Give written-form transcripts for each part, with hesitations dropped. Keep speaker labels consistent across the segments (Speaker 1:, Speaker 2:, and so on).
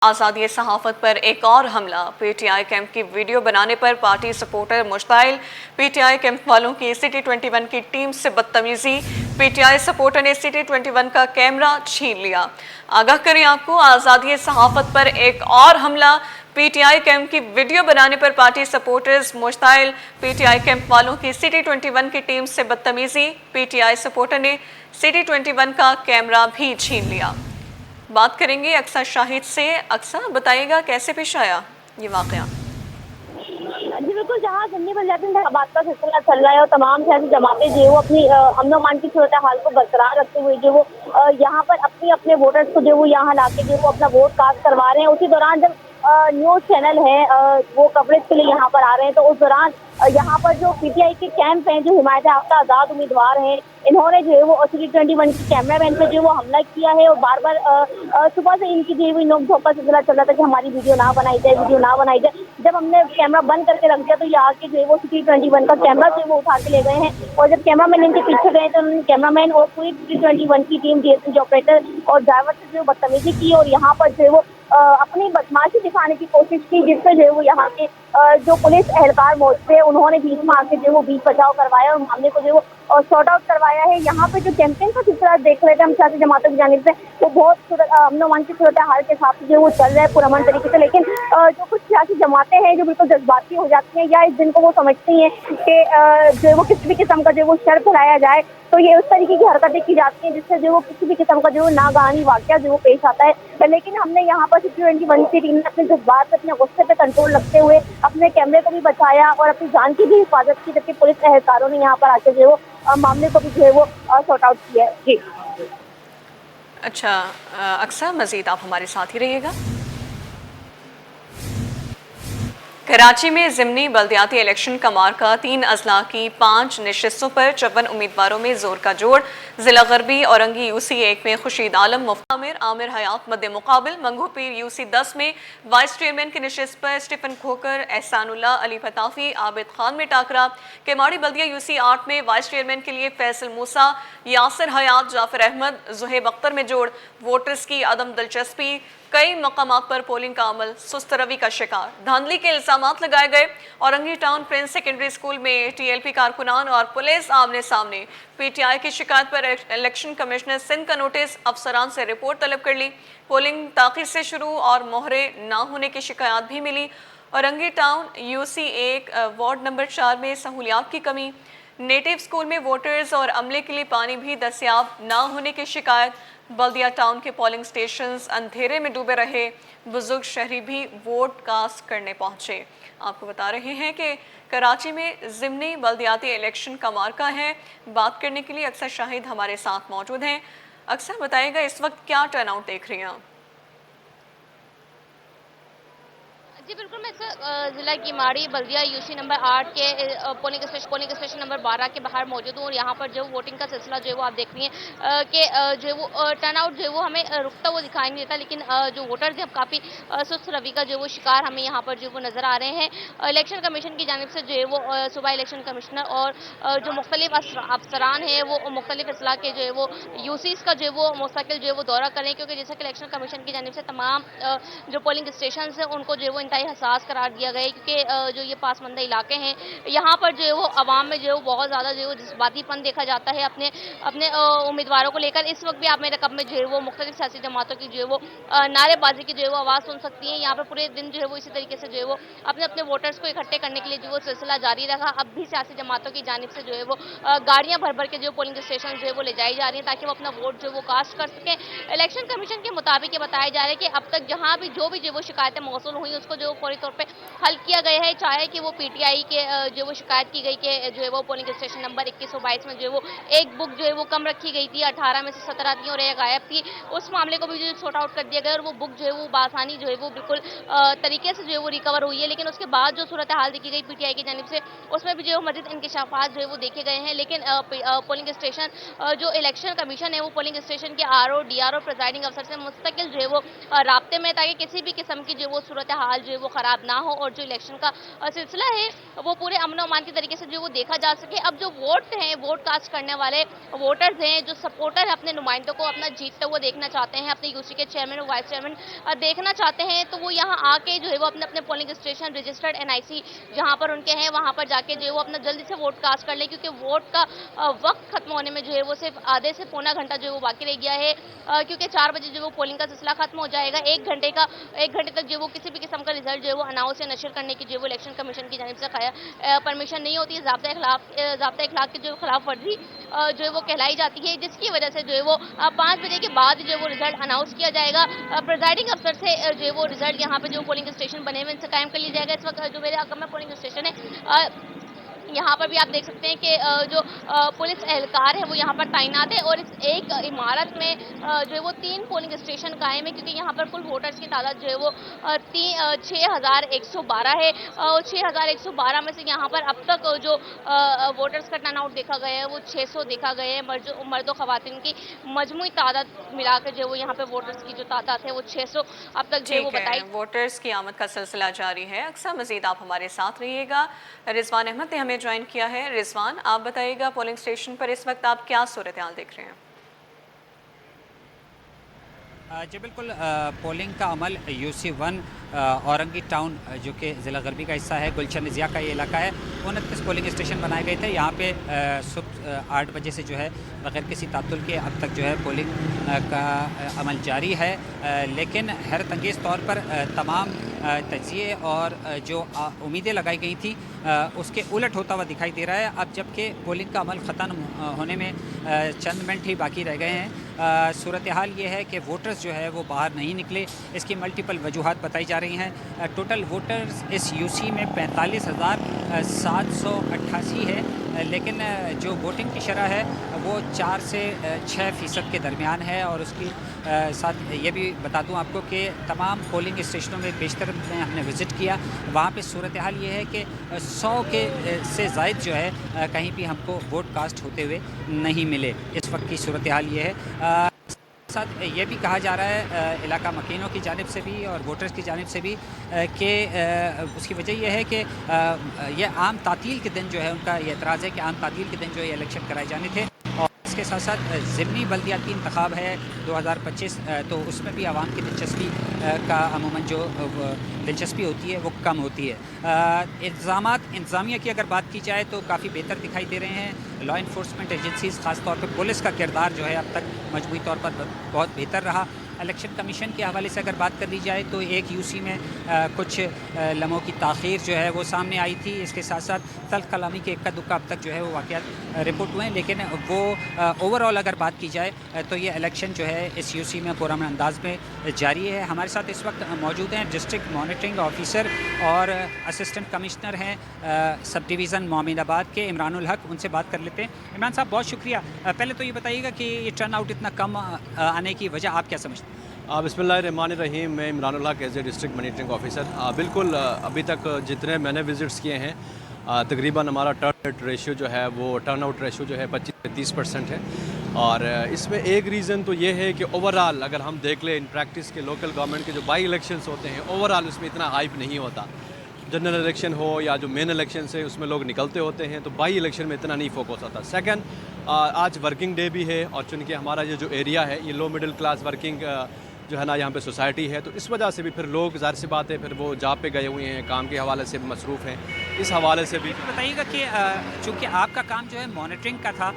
Speaker 1: आज़ादी सहाफ़त पर एक और हमला। पीटीआई कैंप की वीडियो बनाने पर पार्टी सपोर्टर मुश्ताइल। पीटीआई कैंप वालों की सिटी 21 की टीम से बदतमीजी। पीटीआई सपोर्टर ने सिटी 21 का कैमरा छीन लिया। आगाह करें आपको, आज़ादी सहाफ़त पर एक और हमला। पीटीआई कैंप की वीडियो बनाने पर पार्टी सपोर्टर्स मुश्ताइल। पीटीआई कैंप वालों की सिटी 21 की टीम से बदतमीजी। पीटीआई सपोर्टर ने सिटी 21 का कैमरा भी छीन लिया। बात करेंगे अक्सा शाहिद से। अक्सा, बताइएगा कैसे पेश आया ये वाकया?
Speaker 2: जी बिल्कुल, जहाँ ज़िमनी पंजाबी इंतखाबात का सिलसिला चल रहा है और तमाम सियासी जमातें जो है वो अपनी अमन अमान की सूरत हाल को बरकरार रखते हुए जो वो यहाँ पर अपने अपने वोटर्स को जो वो यहाँ लाके जो वो अपना वोट कास्ट करवा रहे हैं। उसी दौरान जब न्यूज़ चैनल है वो कवरेज के लिए यहाँ पर आ रहे हैं, तो उस दौरान यहाँ पर जो पीटीआई के कैंप हैं, जो हिमायत याफ्ता आज़ाद उम्मीदवार हैं, इन्होंने जो है वो सिटी 21 की कैमरामैन पे जो वो हमला किया है और बार बार सुबह से इनकी जो है नोक झोंक का सिलसिला चल रहा था कि हमारी वीडियो ना बनाई जाए, वीडियो ना बनाई जाए। जब हमने कैमरा बंद करके रख दिया तो ये आके जो है वो सिटी 21 का कैमरा जो है वो उठा के ले गए हैं, और जब कैमरामैन इनके पीछे गए तो उन्होंने कैमरामैन और पूरी सिटी 21 की टीम, डीएसपी ऑपरेटर और ड्राइवर से जो बदतमीजी की और यहाँ पर जो है वो अपनी बदमाशी दिखाने की कोशिश की, जिससे जो है वो यहाँ के जो पुलिस एहलकार मौजूद थे उन्होंने बीच में आके जो है वो बीच बचाव करवाया और मामले को जो है वो सॉर्ट आउट करवाया है। यहाँ पे जो कैंपेन का सिलसिला देख रहे थे हम सियासी जमातों की जानिब से, वो बहुत अमन अमान की सूरत हाल के हिसाब से जो है वो चल रहा है पुरअमन तरीके से, लेकिन जो कुछ सियासी जमातें हैं जो बिल्कुल जज्बाती हो जाती हैं या इस दिन को वो समझती हैं कि जो है वो किसी भी किस्म का जो है वो शर फैलाया जाए, तो ये उस तरीके की हरकतें की जाती हैं जिससे जो वो किसी भी किस्म का जो नागहानी वाकया जो वो पेश आता है। लेकिन हमने यहाँ पर सिटी 21 की टीम ने अपने जज्बात, अपने गुस्से पे कंट्रोल रखते हुए अपने कैमरे को भी बचाया और अपनी जान की भी हिफाजत की, जबकि पुलिस एहलकारों ने यहाँ पर आके जो है वो मामले को भी जो है वो सॉर्ट आउट किया है। जी
Speaker 1: अच्छा, अक्सा, मजीद आप हमारे साथ ही रहिएगा। कराची में ज़िमनी बल्दियाती इलेक्शन का मार्का 3 अजला की 5 नशिस्तों पर 54 उम्मीदवारों में जोर का जोड़। जिला गरबी औरंगी यूसी 1 में खुर्शीद आलम, मुफ्ती आमिर हयात मद्दे मुकाबिल। मंगू पीर यूसी 10 में वाइस चेयरमैन की नशिस्त पर स्टीफन खोकर, एहसानुल्लाह, अली फताफी, आबिद खान में टाकरा। केमाड़ी बल्दिया यूसी 8 में वाइस चेयरमैन के लिए फैसल मूसा, यासिर हयात, जाफर अहमद, जुहेब अख्तर में जोड़। वोटर्स की अदम दिलचस्पी, कई मकामात पर पोलिंग का अमल सुस्त रवि का शिकार। धांधली के इल्जामात लगाए गए। Orangi town Prince secondary school में टीएलपी कारकुनान और पुलिस आमने सामने। पीटीआई की शिकायत पर इलेक्शन कमिश्नर सिंध का नोटिस, अफसरान से रिपोर्ट तलब कर ली। पोलिंग ताखीर से शुरू और मोहरे ना होने की शिकायत भी मिली। Orangi town UC 1 ward number 4 में सहूलियात की कमी। नेटिव स्कूल में वोटर्स और अमले के लिए पानी भी दस्याब ना होने की शिकायत। बल्दिया टाउन के पोलिंग स्टेशंस अंधेरे में डूबे रहे। बुजुर्ग शहरी भी वोट कास्ट करने पहुंचे। आपको बता रहे हैं कि कराची में ज़िमनी बल्दियाती इलेक्शन का मार्का है। बात करने के लिए अक्सर शाहिद हमारे साथ मौजूद हैं। अक्सर, बताइएगा इस वक्त क्या टर्नआउट देख रही हैं आप?
Speaker 3: जी बिल्कुल, मैं ज़िला कीमाड़ी बल्दिया यूसी नंबर 8 के पोलिंग स्टेशन नंबर 12 के बाहर मौजूद हूँ और यहाँ पर जो वोटिंग का सिलसिला जो है वो आप देख रही हैं कि जो है वो टर्नआउट जो है वो हमें रुकता हुआ दिखाई नहीं देता, लेकिन जो वोटर्स हैं काफ़ी सुस्त रवि का जो है वो शिकार हमें यहाँ पर जो है वो नज़र आ रहे हैं। इलेक्शन कमीशन की जानिब से जो है वो सूबा इलेक्शन कमिश्नर और जो मुख्तलिफ अफसरान हैं वो मुख्तलिफ अजला के जो है वो यूसीज़ का जो है वो मुस्तकिल जो है वो दौरा करें, क्योंकि जैसा कि इलेक्शन कमीशन की जानिब से तमाम जो पोलिंग स्टेशन हैं उनको जो है वो इंतहाई हसास करार दिया गया है, क्योंकि जो ये पासमंदा इलाके हैं यहाँ पर जो है वो आवाम में जो है वो बहुत ज़्यादा जो है वो जज्बातीपन देखा जाता है अपने अपने उम्मीदवारों को लेकर। इस वक्त भी आप मेरे कब में जो है वो मुख्तलिफ सियासी जमातों की जो है वो नारेबाजी की जो है वो आवाज़ सुन सकती हैं। यहाँ पर पूरे दिन जो है वो इसी तरीके से जो है वो अपने अपने वोटर्स को इकट्ठे करने के लिए जो वो सिलसिला जारी रहा। अब भी सियासी जमातों की जानिब से जो है वो गाड़ियाँ भर भर के जो पोलिंग स्टेशन जो है वो ले जाई जा रही हैं ताकि वो अपना वोट जो है वो कास्ट कर सकें। इलेक्शन कमीशन के मुताबिक ये बताया जा रहा है कि अब तक जहाँ भी जो भी वो शिकायतें मौसूल हुई उसको जो फौरी तौर पे हल किया गया है, चाहे कि वो पीटीआई के जो वो शिकायत की गई कि जो है वो पोलिंग स्टेशन नंबर 2122 में जो है वो एक बुक जो है वो कम रखी गई थी, 18 में से 17 थी और एक गायब थी। उस मामले को भी जो सॉर्ट आउट कर दिया गया और वो बुक जो है वो बासानी जो है वो बिल्कुल तरीके से जो है वो रिकवर हुई है। लेकिन उसके बाद जो सूरत हाल देखी गई पीटीआई की जानिब से, उसमें भी जो है मजीद इंकशाफात जो है वो देखे गए हैं। लेकिन पोलिंग स्टेशन जो इलेक्शन कमीशन है वो पोलिंग स्टेशन के आरओ, डीआरओ, प्रिजाइडिंग अफसर से मुस्तकिल जो है वो राब्ते में, ताकि किसी भी किस्म की जो वो सूरत हाल जो है वो ख़राब ना हो और जो इलेक्शन का सिलसिला है वो पूरे अमन अमान के तरीके से जो वो देखा जा सके। अब जो वोट हैं, वोट कास्ट करने वाले वोटर्स हैं, जो सपोर्टर है अपने नुमाइंदों को अपना जीतते हुए देखना चाहते हैं, अपने यूसी के चेयरमैन और वाइस चेयरमैन देखना चाहते हैं, तो वो यहाँ आके जो है वो अपने अपने पोलिंग स्टेशन रजिस्टर्ड एनआईसी जहाँ पर उनके हैं वहाँ पर जाके जो है वो अपना जल्दी से वोट कास्ट कर ले, क्योंकि वोट का वक्त खत्म होने में जो है वो सिर्फ आधे से पौना घंटा जो है वो बाकी रह गया है, क्योंकि 4 बजे जो है वो पोलिंग का सिलसिला खत्म हो जाएगा। 1 घंटे तक जो है वो किसी भी किस्म का रिजल्ट जो है वो अनाउंस या नशर करने की जो है वो इलेक्शन कमीशन की जानिब से परमिशन नहीं होती है। ज़ाब्ता इखलाक की जो खिलाफ वर्जी जो है वो कहलाई जाती है, जिसकी वजह से जो है वो 5 बजे के बाद जो है वो रिजल्ट अनाउंस किया जाएगा। प्रिजाइडिंग अफसर से जो है वो रिजल्ट यहाँ पे जो पोलिंग स्टेशन बने हुए इनसे कायम कर लिया जाएगा। इस वक्त जो मेरे आगे में पोलिंग स्टेशन है, यहाँ पर भी आप देख सकते हैं कि जो पुलिस एहलकार है वो यहाँ पर तैनात है और इस एक इमारत में जो है वो 3 पोलिंग स्टेशन कायम है, क्योंकि यहाँ पर कुल वोटर्स की तादाद जो है वो 6112 है और 6112 में से यहाँ पर अब तक जो वोटर्स का टर्नआउट देखा गया है वो 600 देखा गया है। मर्दों खवातीन की मजमूई तादाद मिलाकर जो है वो यहाँ पे वोटर्स की जो तादाद है वो 600 अब तक जो है वो बताई।
Speaker 1: वोटर्स की आमद का सिलसिला जारी है। अक्सर मजीद आप हमारे साथ रहिएगा। रिजवान अहमद ने हमें ज्वाइन किया है। रिजवान, आप बताइएगा पोलिंग स्टेशन पर इस वक्त आप क्या सूरत हाल देख रहे हैं?
Speaker 4: जी बिल्कुल, पोलिंग का अमल UC1 औरंगी टाउन जो कि ज़िला गरबी का हिस्सा है, गुलशन ज़िया का ये इलाका है, 29 पोलिंग स्टेशन बनाए गए थे। यहाँ पे सुबह 8 बजे से जो है बग़ैर किसी तातुल के अब तक जो है पोलिंग का अमल जारी है, लेकिन हैरत अंगेज़ तौर पर तमाम तजिए और जो उम्मीदें लगाई गई थी उसके उलट होता हुआ दिखाई दे रहा है। अब जबकि पोलिंग का अमल ख़त्म होने में चंद मिनट ही बाकी रह गए हैं, सूरत हाल ये है कि वोटर्स जो है वो बाहर नहीं निकले। इसकी मल्टीपल वजूहात बताई जा रही हैं। टोटल वोटर्स इस UC में 45,788 है, लेकिन जो वोटिंग की शरह है वो 4 से 6% के दरमियान है। और उसकी साथ ये भी बता दूं आपको कि तमाम पोलिंग स्टेशनों में बेशतर में हमने विज़िट किया, वहाँ पे सूरत हाल ये है कि 100 के से ज़ायद जो है कहीं भी हमको वोट कास्ट होते हुए नहीं मिले। इस वक्त की सूरत हाल ये है। साथ ये भी कहा जा रहा है इलाका मकीनों की जानिब से भी और वोटर्स की जानिब से भी कि उसकी वजह यह है कि ये आम तातील के दिन जो है उनका ये एतराज़ है कि आम तातील के दिन जो है इलेक्शन कराए जाने थे। और इसके साथ साथ ज़िमनी बल्दियाती इंतखाब है 2025, तो उसमें भी आवाम की दिलचस्पी का अमूमन जो दिलचस्पी होती है वो कम होती है। इंतज़ामिया की अगर बात की जाए तो काफ़ी बेहतर दिखाई दे रहे हैं। लॉ इन्फोर्समेंट एजेंसीज़ ख़ास तौर पर पुलिस का किरदार जो है अब तक मजमूई तौर पर बहुत बेहतर रहा। इलेक्शन कमीशन के हवाले से अगर बात कर ली जाए तो एक UC में कुछ लम्हों की ताख़ीर जो है वो सामने आई थी। इसके साथ साथ तल्ख़ कलामी के इक्का दुक्का अब तक जो है वो वाक़यात रिपोर्ट हुए हैं, लेकिन वो ओवरऑल अगर बात की जाए तो ये इलेक्शन जो है इस UC में पुरअमन अंदाज में जारी है। हमारे साथ इस वक्त मौजूद हैं डिस्ट्रिक्ट मॉनिटरिंग ऑफिसर और असिस्टेंट कमिश्नर हैं सब डिवीज़न मोमिनाबाद के, इमरानुल हक। उनसे बात कर लेते हैं। इमरान साहब, बहुत शुक्रिया। पहले तो ये बताइएगा कि ये टर्न आउट इतना कम आने की वजह आप क्या समझते हैं?
Speaker 5: बिस्मिल्लाहिर्रहमानिर्रहीम। मैं Imranul Haq as a district monitoring officer. बिल्कुल, अभी तक जितने मैंने विज़िट्स किए हैं तकरीबन हमारा टर्न आउट रेशियो जो है 25-30% है। और इसमें एक रीज़न तो ये है कि ओवरऑल अगर हम देख लें इन प्रैक्टिस के लोकल गवर्नमेंट के जो बाई इलेक्शंस होते हैं, ओवरऑल उसमें इतना हाइप नहीं होता। जनरल इलेक्शन हो या जो मेन इलेक्शन है उसमें लोग निकलते होते हैं, तो बाई इलेक्शन में इतना नहीं फोकस होता। सेकंड, आज वर्किंग डे भी है और चूँकि हमारा ये जो एरिया है ये लो मिडिल क्लास वर्किंग जो है ना यहाँ पे सोसाइटी है, तो इस वजह से भी फिर लोग ज़ाहिर सी बात है फिर वो जॉब पे गए हुए हैं, काम के हवाले से भी मसरूफ़ हैं। इस हवाले से भी
Speaker 4: बताइएगा कि चूँकि आपका काम जो है मॉनिटरिंग का था,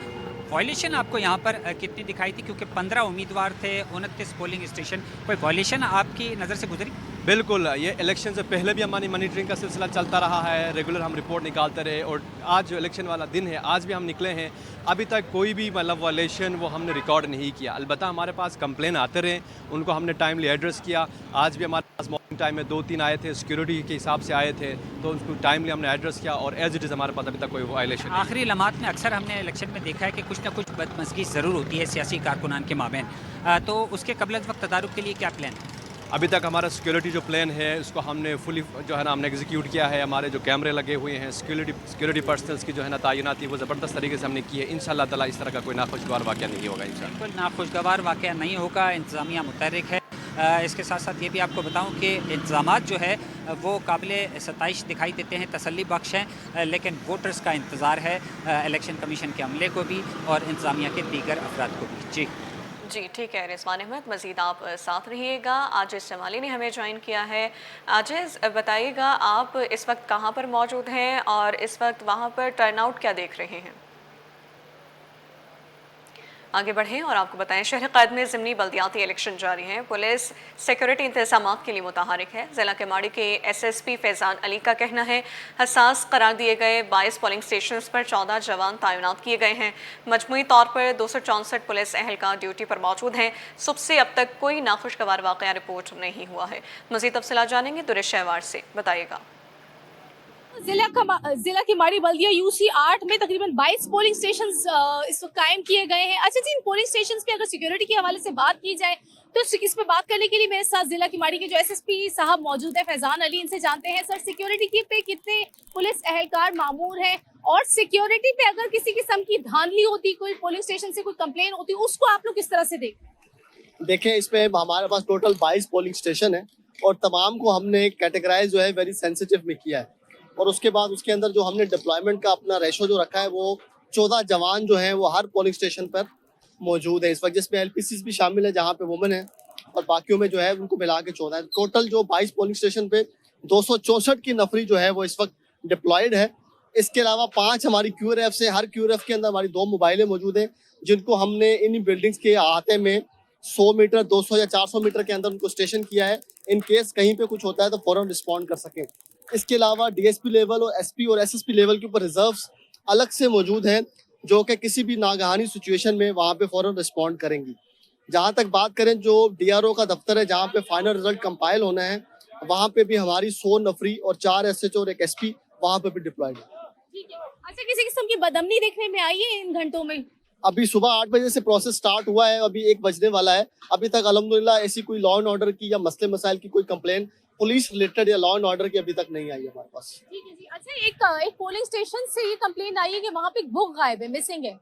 Speaker 4: वॉयलेशन आपको यहाँ पर कितनी दिखाई थी? क्योंकि 15 उम्मीदवार थे, 29 पोलिंग स्टेशन, कोई वॉयलेशन आपकी नज़र से गुजरी?
Speaker 5: बिल्कुल, ये इलेक्शन से पहले भी हमारी मॉनिटरिंग का सिलसिला चलता रहा है, रेगुलर हम रिपोर्ट निकालते रहे और आज जो इलेक्शन वाला दिन है आज भी हम निकले हैं। अभी तक कोई भी मतलब वायलेशन वो हमने रिकॉर्ड नहीं किया। अलबत्ता हमारे पास कंप्लेन आते रहे, उनको हमने टाइमली एड्रेस किया। आज भी हमारे पास मॉर्निंग टाइम में 2-3 आए थे, सिक्योरिटी के हिसाब से आए थे, तो उनको टाइमली हमने एड्रेस किया और एज इट इज़ हमारे पास अभी तक कोई वायलेशन।
Speaker 4: आखिरी लम्हात में अक्सर हमने इलेक्शन में देखा है कि कुछ ना कुछ बदमज़गी ज़रूर होती है सियासी कारकुनान के माबैन, तो उसके कबल वक्त तदारुक के लिए क्या प्लान है?
Speaker 5: अभी तक हमारा सिक्योरिटी जो प्लान है उसको हमने फुली जो है ना हमने एग्जीक्यूट किया है। हमारे जो कैमरे लगे हुए हैं, सिक्योरिटी पर्सनल्स की जो है ना तैनाती वो ज़बरदस्त तरीके से हमने की है। इंशाअल्लाह ताला इस तरह का कोई नाखुशगवार वाक़या नहीं होगा। इंशाअल्लाह
Speaker 4: बिल्कुल नाखुशगवार वाक़या नहीं होगा। इंतज़ामिया मुतहर्रिक है इसके साथ साथ ये भी आपको बताऊं कि इंतज़ामात जो है वो काबिल सताइश दिखाई देते हैं, तसल्ली बख्श हैं, लेकिन वोटर्स का इंतज़ार है इलेक्शन कमीशन के अमले को भी और इंतज़ामिया के दीगर अफराद को भी।
Speaker 1: जी ठीक है रिजवान अहमद, मज़ीद आप साथ रहिएगा। आजिज़ जमाली ने हमें ज्वाइन किया है। आजिज़ बताइएगा, आप इस वक्त कहाँ पर मौजूद हैं और इस वक्त वहाँ पर टर्नआउट क्या देख रहे हैं? आगे बढ़ें और आपको बताएं, शहर क़ैद में ज़िमनी बल्दियाती इलेक्शन जारी हैं। पुलिस सिक्योरिटी इंतज़ामात के लिए मुतहरिक है। ज़िला केमाड़ी के SSP फैज़ान अली का कहना है हसास करार दिए गए 22 पोलिंग स्टेशन पर 14 जवान तैनात किए गए हैं। मजमूई तौर पर 264 पुलिस अहलकार ड्यूटी पर मौजूद हैं। सुबह से अब तक कोई नाखुशगवार वाक़या रिपोर्ट नहीं हुआ है। मज़ीद तफ़सीलात जानेंगे दुरेश शहवार से, बताइएगा।
Speaker 6: जिला केमाड़ी बल्दिया UC 8 में तकरीबन 22 पोलिंग स्टेशन इस वक्त कायम किए गए हैं। अच्छा जी, इन पोलिंग स्टेशन पे अगर सिक्योरिटी के हवाले से बात की जाए तो इस पे बात करने के लिए मेरे साथ जिला केमाड़ी के जो SSP साहब मौजूद है फैजान अली, इनसे जानते हैं सर सिक्योरिटी की पे कितने पुलिस अहलकार मामूर हैं और सिक्योरिटी पे अगर किसी किस्म की धांधली होती, कोई पोलिंग स्टेशन से कोई कंप्लेन होती, उसको आप लोग किस तरह से
Speaker 7: देखें? इसमें हमारे पास टोटल 22 पोलिंग स्टेशन है और तमाम को हमने कैटेगराइज जो है वेरी सेंसिटिव में किया है और उसके बाद उसके अंदर जो हमने डिप्लॉयमेंट का अपना रेशो जो रखा है वो 14 जवान जो हैं वो हर पोलिंग स्टेशन पर मौजूद है इस वक्त, जिसमें LPCs भी शामिल है जहाँ पे वुमेन है और बाकियों में जो है उनको मिला के 14 है। टोटल जो 22 पोलिंग स्टेशन पे 264 की नफरी जो है वो इस वक्त डिप्लॉयड है। इसके अलावा 5 हमारी QRF से, हर QRF के अंदर हमारी 2 मोबाइलें मौजूद हैं जिनको हमने इन बिल्डिंग्स के अहाते में 100 मीटर 200 या 400 मीटर के अंदर उनको स्टेशन किया है, इन केस कहीं पे कुछ होता है तो फौरन रिस्पॉन्ड कर सकें। इसके अलावा DSP लेवल और SP और SSP लेवल के ऊपर रिजर्व्स अलग से मौजूद हैं जो कि किसी भी नागहानी सिचुएशन में वहाँ पे फौरन रिस्पॉन्ड करेंगी। जहाँ तक बात करें जो DRO का दफ्तर है जहाँ पे फाइनल रिजल्ट कंपाइल होना है, वहाँ पे भी हमारी 100 नफरी और 4 SHO और 1 SP वहाँ पे भी डिप्लॉयड है।
Speaker 6: अच्छा, किसी किस्म की बदअमनी देखने में आई है इन घंटों में?
Speaker 7: अभी सुबह 8 बजे से प्रोसेस स्टार्ट हुआ है, अभी 1 बजने वाला है। अभी तक अल्हम्दुलिल्लाह ऐसी कोई लॉ एंड ऑर्डर की या मसले मसाइल की कोई कंप्लेन पुलिस रिलेटेड या लॉ एंड ऑर्डर की अभी तक नहीं आई है हमारे पास।
Speaker 6: ठीक है जी। अच्छा, एक पोलिंग स्टेशन से ये कंप्लेन आई है कि वहाँ पे एक बुक गायब है, मिसिंग है।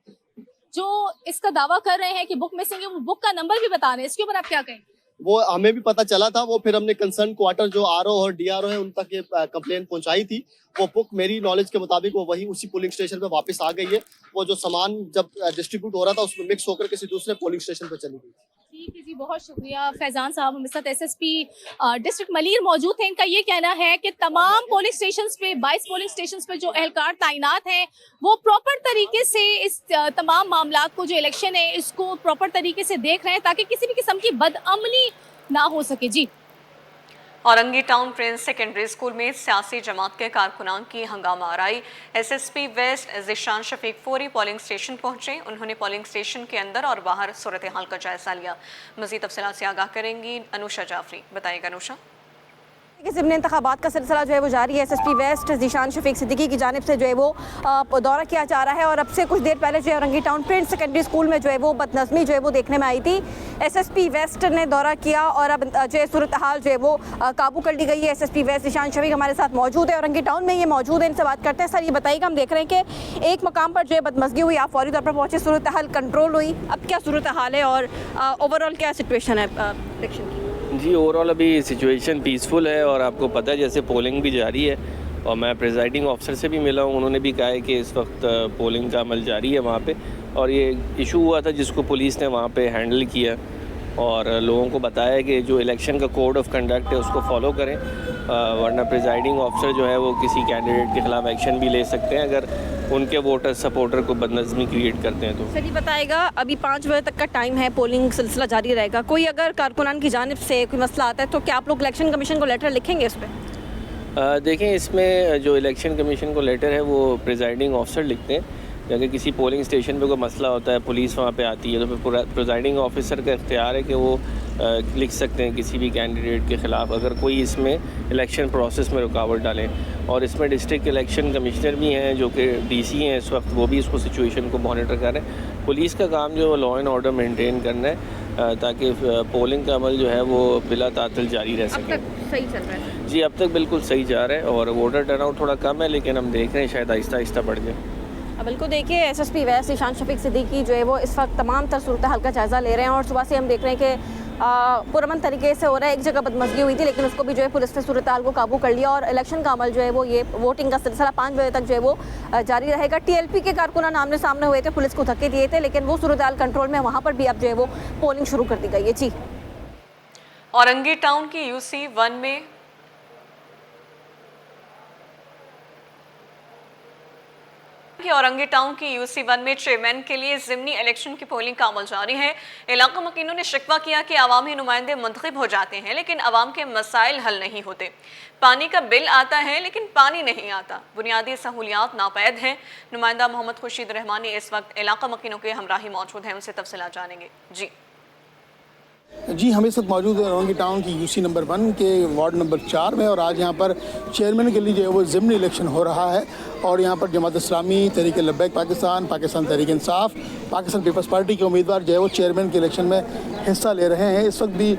Speaker 6: जो इसका दावा कर रहे हैं कि बुक मिसिंग है, वो बुक का नंबर भी बता रहे हैं, इसके ऊपर आप क्या कहें?
Speaker 7: वो हमें भी पता चला था, वो फिर हमने कंसर्न क्वार्टर जो RO और DRO है उन तक ये कंप्लेन पहुंचाई थी। वो बुक मेरी नॉलेज के मुताबिक वो वही उसी पोलिंग स्टेशन पे वापस आ गई है। वो जो सामान जब डिस्ट्रीब्यूट हो रहा था उसमें मिक्स होकर किसी दूसरे पोलिंग स्टेशन पे चली गई।
Speaker 6: ठीक है जी, बहुत शुक्रिया फैजान साहब। हमारे साथ SSP डिस्ट्रिक्ट मलीर मौजूद हैं। इनका ये कहना है कि तमाम पोलिंग स्टेशंस पे 22 पोलिंग स्टेशंस पे जो एहलकार तैनात हैं वो प्रॉपर तरीके से इस तमाम मामलात को, जो इलेक्शन है इसको प्रॉपर तरीके से देख रहे हैं ताकि किसी भी किस्म की बदअमनी ना हो सके। जी,
Speaker 1: Orangi town Prince secondary school में सियासी जमात के कारकुनान की हंगामा आराई। SSP वेस्ट ज़ीशान शफीक फौरी पोलिंग स्टेशन पहुंचे। उन्होंने पोलिंग स्टेशन के अंदर और बाहर सूरत हाल का जायजा लिया। मज़ीद तफ़सीलात से आगाह करेंगी अनुषा जाफरी, बताएगा अनुषा।
Speaker 8: ज़िमनी इंतखाबात का सिलसिला जो है वो जारी है। SSP वेस्ट ज़ीशान शफीक सिद्दीकी की जानिब से जो है वो दौरा किया जा रहा है और अब से कुछ देर पहले जो है Orangi town Prince secondary school में जो है वो बदनज़मी जो है वो देखने में आई थी। SSP वेस्ट ने दौरा किया और अब जो है सूरत हाल जो है वो काबू कर ली गई है। SSP वेस्ट ज़ीशान शफीक हमारे साथ मौजूद है, औरंगी टाउन में ये मौजूद है, इनसे बात करते हैं। सर ये बताइएगा, हम देख रहे हैं कि एक मकाम पर जो है बदमज़गी हुई, आप फौरी तौर पर पहुँचे, सूरत हाल कंट्रोल हुई, अब क्या सूरत हाल है और ओवरऑल क्या सिचुएशन है इलेक्शन की?
Speaker 9: जी, ओवरऑल अभी सिचुएशन पीसफुल है और आपको पता है जैसे पोलिंग भी जारी है और मैं प्रिजाइडिंग ऑफिसर से भी मिला हूँ, उन्होंने भी कहा है कि इस वक्त पोलिंग का अमल जारी है वहाँ पे और ये इशू हुआ था जिसको पुलिस ने वहाँ पे हैंडल किया और लोगों को बताया कि जो इलेक्शन का कोड ऑफ कंडक्ट है उसको फॉलो करें, वरना प्रिजाइडिंग ऑफिसर जो है वो किसी कैंडिडेट के खिलाफ एक्शन भी ले सकते हैं अगर उनके वोटर सपोर्टर को बदनज़मी क्रिएट करते हैं तो।
Speaker 8: सर ये बताएगा, अभी 5 बजे तक का टाइम है, पोलिंग सिलसिला जारी रहेगा, कोई अगर कारकुनान की जानिब से कोई मसला आता है तो क्या आप लोग इलेक्शन कमीशन को लेटर लिखेंगे इस पर?
Speaker 9: देखें, इसमें जो इलेक्शन कमीशन को लेटर है वो प्रिजाइडिंग ऑफिसर लिखते हैं। अगर किसी पोलिंग स्टेशन पे कोई मसला होता है, पुलिस वहाँ पे आती है तो फिर प्रिजाइडिंग ऑफिसर का इख्तियार है कि वो लिख सकते हैं किसी भी कैंडिडेट के ख़िलाफ़ अगर कोई इसमें इलेक्शन प्रोसेस में रुकावट डालें। और इसमें डिस्ट्रिक्ट इलेक्शन कमिश्नर भी हैं जो कि DC हैं इस वक्त, वो भी इसको सिचुएशन को मॉनिटर कर रहे हैं। पुलिस का काम जो लॉ एंड ऑर्डर मेंटेन करना है ताकि पोलिंग का अमल जो है वो बिला तातल जारी रह सके।
Speaker 8: अब तक सही चल रहा है?
Speaker 9: जी, अब तक बिल्कुल सही जा रहा है और वोटर टर्नआउट थोड़ा कम है लेकिन हम देख रहे हैं शायद आहिस्ता आहिस्ता बढ़ जाए।
Speaker 8: बिल्कुल, देखिए SSP वेस्ट ज़ीशान शफीक सिद्दीकी जो है वो इस वक्त तमाम तर सूरत हाल का जायज़ा ले रहे हैं और सुबह से हम देख रहे हैं कि पुरअमन तरीके से हो रहा है। एक जगह बदमज़गी हुई थी लेकिन उसको भी जो है पुलिस ने सूरत हाल को काबू कर लिया और इलेक्शन का अमल जो है वो ये वोटिंग का सिलसिला 5 बजे तक जो है वो जारी रहेगा। TLP के कारकुनान आमने सामने हुए थे, पुलिस को धक्के दिए थे, लेकिन वो सूरत हाल कंट्रोल में, वहाँ पर भी अब जो है वो पोलिंग शुरू कर दी गई है। जी,
Speaker 1: औरंगी टाउन की UC 1 में औरंगी टाउन की UC 1 में चेयरमैन के लिए ज़िमनी इलेक्शन की पोलिंग का अमल जारी है। इलाका मकीनों ने शिकवा किया कि अवामी नुमाइंदे मुंतखब हो जाते हैं लेकिन अवाम के मसाइल हल नहीं होते। पानी का बिल आता है लेकिन पानी नहीं आता, बुनियादी सहूलियात नापैद हैं। नुमाइंदा मोहम्मद खुर्शीद रहमानी इस वक्त इलाका मकीनों के हमराही मौजूद हैं, उनसे तफसीलात जानेंगे।
Speaker 10: जी, हम इस वक्त मौजूद है औरंगी टाउन की UC नंबर 1 के वार्ड नंबर 4 में और आज यहाँ पर चेयरमैन के लिए जो है वो ज़िमनी इलेक्शन हो रहा है और यहाँ पर जमात इस्लामी, तहरीक लब्बैक पाकिस्तान, पाकिस्तान तहरीक इंसाफ, पाकिस्तान पीपल्स पार्टी के उम्मीदवार जो है वो चेयरमैन के इलेक्शन में हिस्सा ले रहे हैं। इस वक्त भी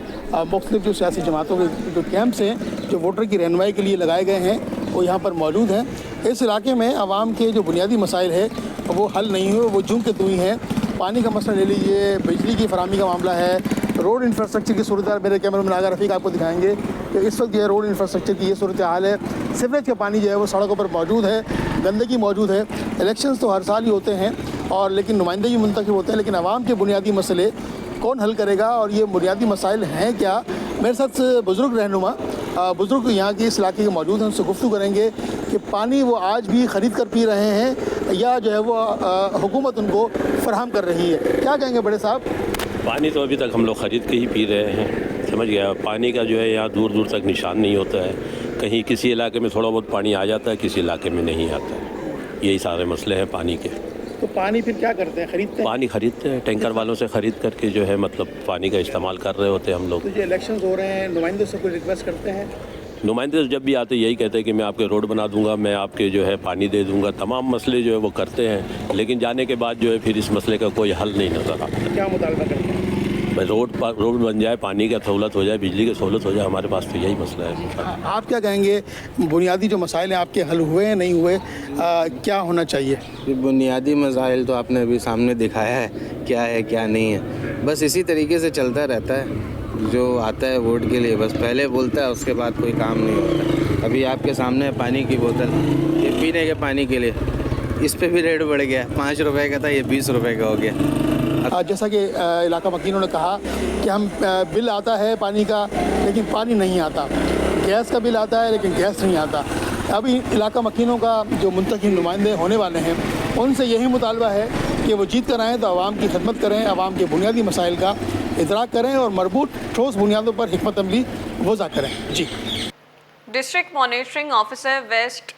Speaker 10: मुख्तलिफ जो सियासी जमातों के जो कैंप्स हैं जो वोटर की रहनुमाई के लिए लगाए गए हैं वो यहाँ पर मौजूद हैं। इस इलाके में आवाम के जो बुनियादी मसाइल है वो हल नहीं हुए, वो जूं के तूं ही हैं। पानी का मसला ले लीजिए, बिजली की फराहमी का मामला है, रोड इंफ्रास्ट्रक्चर की सूरत हाल मेरे कैमरे में नागा रफ़ीक आपको दिखाएंगे कि इस वक्त जो है रोड इंफ्रास्ट्रक्चर की ये सूरत हाल है। सीवरेज का पानी जो है वो सड़कों पर मौजूद है, गंदगी मौजूद है। इलेक्शंस तो हर साल ही होते हैं और लेकिन नुमाइंदे भी मुंतखब होते हैं, लेकिन आवाम के बुनियादी मसले कौन हल करेगा और ये बुनियादी मसाइल हैं क्या? मेरे साथ बुज़ुर्ग रहनुमा बुज़ुर्ग यहाँ के इस इलाके के मौजूद हैं, उनसे गुफ्तगू करेंगे कि पानी वो आज भी ख़रीद कर पी रहे हैं या जो है वो हुकूमत उनको फराहम कर रही है। क्या कहेंगे बड़े साहब?
Speaker 11: पानी तो अभी तक हम लोग ख़रीद के ही पी रहे हैं, समझ गया। पानी का जो है यहाँ दूर दूर तक निशान नहीं होता है, कहीं किसी इलाके में थोड़ा बहुत पानी आ जाता है, किसी इलाके में नहीं आता है। यही सारे मसले हैं पानी के।
Speaker 10: तो पानी फिर क्या करते हैं? खरीदते हैं?
Speaker 11: पानी खरीदते हैं, टैंकर वालों से ख़रीद करके जो है मतलब पानी का इस्तेमाल कर रहे होते हैं हम लोग।
Speaker 10: तो जो इलेक्शन हो रहे हैं नुमाइंदों से कोई रिक्वेस्ट करते हैं?
Speaker 11: नुमाइंदे जब भी आते यही कहते हैं कि मैं आपके रोड बना दूंगा, मैं आपके जो है पानी दे दूंगा, तमाम मसले जो है वो करते हैं, लेकिन जाने के बाद जो है फिर इस मसले का कोई हल नहीं नज़र आता।
Speaker 10: क्या मुतालबा करते हैं?
Speaker 11: रोड बन जाए, पानी का सहूलत हो जाए, बिजली की सहूलत हो जाए, हमारे पास तो यही मसला है।
Speaker 10: आप क्या कहेंगे, बुनियादी जो मसाइल हैं आपके हल हुए हैं नहीं हुए, क्या होना चाहिए?
Speaker 12: बुनियादी मसाइल तो आपने अभी सामने दिखाया है क्या है क्या नहीं है, बस इसी तरीके से चलता रहता है। जो आता है वोट के लिए बस पहले बोलता है, उसके बाद कोई काम नहीं होता। अभी आपके सामने है पानी की बोतल, ये पीने के पानी के लिए इस पे भी रेट बढ़ गया, 5 रुपए का था ये 20 रुपए का हो गया।
Speaker 10: जैसा कि इलाका मकीनों ने कहा कि हम बिल आता है पानी का लेकिन पानी नहीं आता, गैस का बिल आता है लेकिन गैस नहीं आता। अभी इलाका मकीनों का जो मुंतखब नुमाइंदे होने वाले हैं उनसे यही मुतालबा है कि वो जीत कर आएँ तो आवाम की खिदमत करें, आवाम के बुनियादी मसाइल का इदराक करें और मरबूत ठोस बुनियादों पर हिकमत अमली वज़ा करें। जी,
Speaker 1: डिस्ट्रिक्ट मॉनिटरिंग ऑफिसर वेस्ट